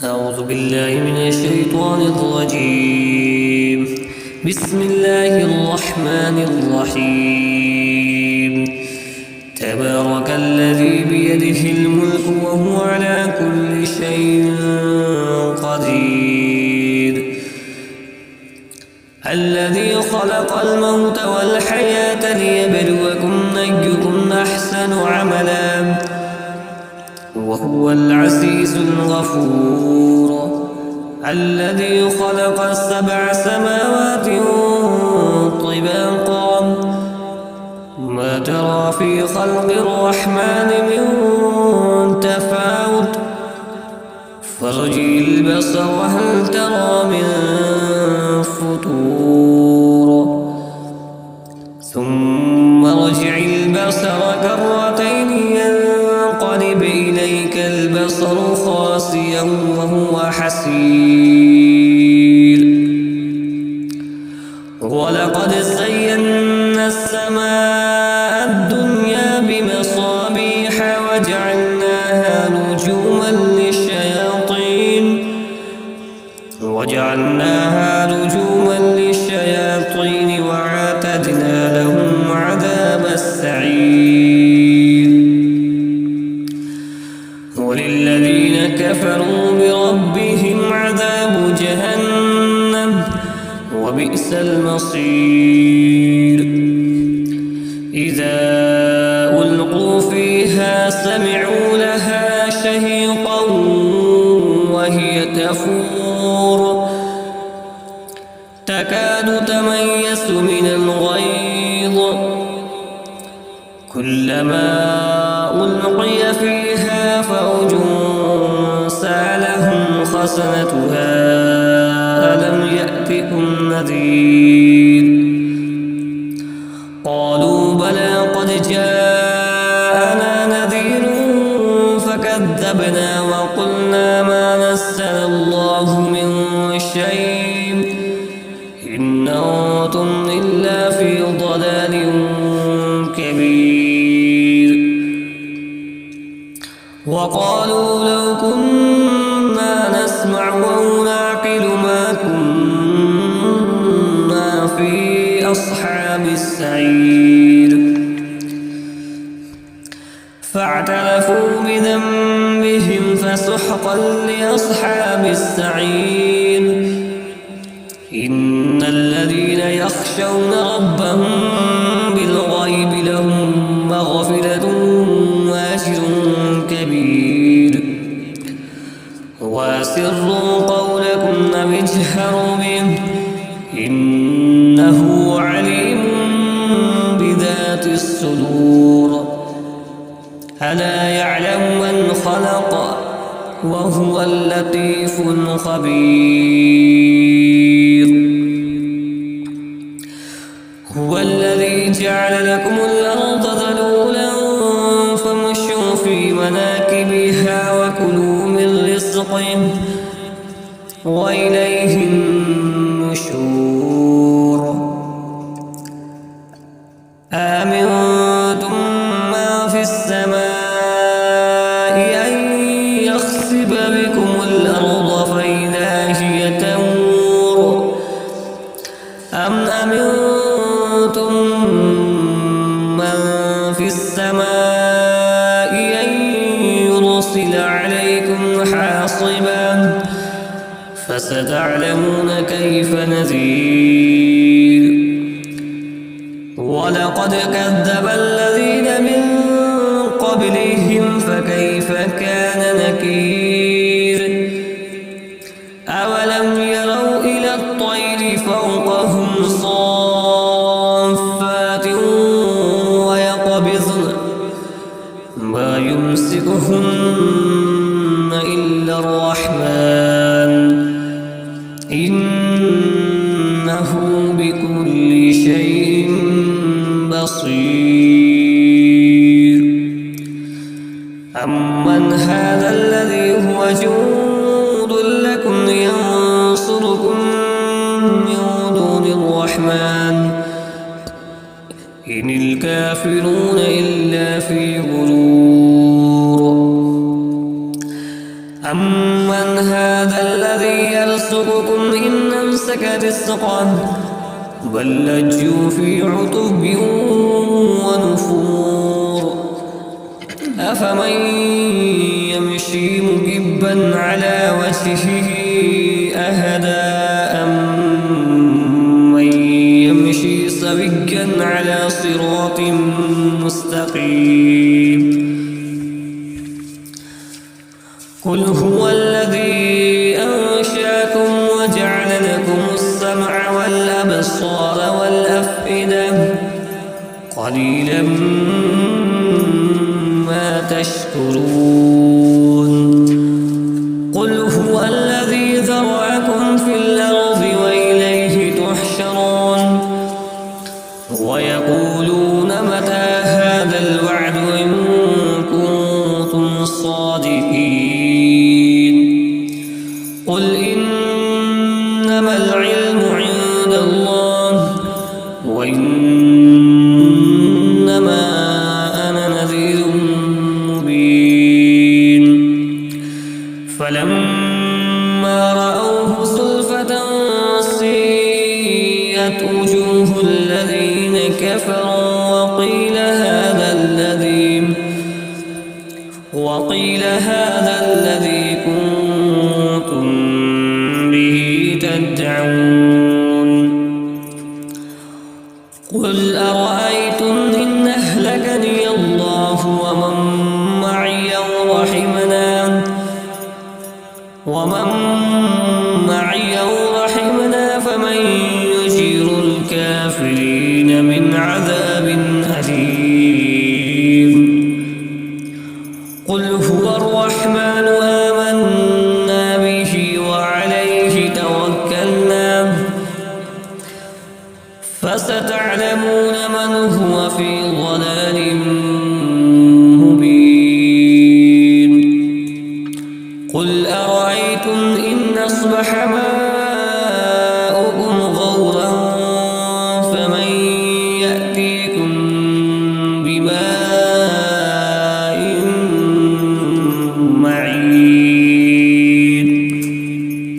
أعوذ بالله من الشيطان الرجيم. بسم الله الرحمن الرحيم. تبارك الذي بيده الملك وهو على كل شيء قدير. الذي خلق الموت والحياة ليبلوكم أيكم أحسن عملا وهو العزيز الغفور. الذي خلق 7 سماوات طباقا ما ترى في خلق الرحمن من تفاوت فارجع البصر وهل ترى من فطور ثم ارجع البصر كرتين ينقلب إليك البصر خاسئا وهو حسير. ولقد زينا السماء الدنيا بمصابيح وجعلناها رجوما للشياطين وأعتدنا لهم عذاب السعير. وللذين كفروا بربهم عذاب جهنم وبئس المصير. إذا ألقوا فيها سمعوا لها شهيقا وهي تفور تكاد تميز من الغيظ كلما ألقي فيها فوج سألهم خزنتها ألم يأتكم نذير قالوا بلى قد جاءنا نذير فكذبنا وقلنا ما نزل الله من شيء إن أنتم إلا في ضلال كبير. وقالوا لو كنا نسمع أو نعقل ما كنا في أصحاب السعير. فاعترفوا بذنبهم فسحقا لأصحاب السعير. إن الذين يخشون ربهم بالغيب لهم مغفرة وأجر كبير. وأسروا قولكم أو اجهروا به إنه عليم بذات الصدور. ألا يعلم من خلق وهو اللطيف الخبير. هو الذي جعل لكم الأرض ذلولا فامشوا في مناكبها وكلوا من رزقه وإليه النشور. آمنتم ما في السماء أن يخسف بكم الأرض فإذا هي تمور أم أمنتم من في السماء أن يرسل عليكم حاصبا فستعلمون كيف نذير. ولقد كذب الذين من قبلهم فكيف كان نكير. أولم يروا إلى الطير فوقهم صافات ويقبضن ما يمسكهن إلا الرحمن إنه بكل شيء بصير. أمن هذا الذي هو جند لكم ينصركم من دون الرحمن إن الكافرون إلا في غرور. أمن هذا الذي يرزقكم إن أمسك رزقه بل لجوا في عتب ونفور أفمن يمشي مكبا على وجهه أهدى أمن يمشي سويا على صراط مستقيم قل هو الذي أنشأكم وجعل لكم السمع والأبصار والأفئدة قليلا ما تشكرون قل هو الذي ذرأكم في الأرض وإليه تحشرون ويقولون متى هذا الوعد إن كنتم صادقين قل إنما العلم عند الله وإنما أنا نذير مبين فلما رأوه زلفة سيئت وجوه الذين كفروا وقيل هذا الذي كنتم به تدعون قل أرأيتم إن أهلكني الله ومن معي أو رحمنا فمن يجير الكافرين من عذاب أليم قل هو الرحمن آمنا به وعليه توكلنا فستعلمون من هو في ضلال مبين قل أرأيتم إن أصبح ماؤكم غورا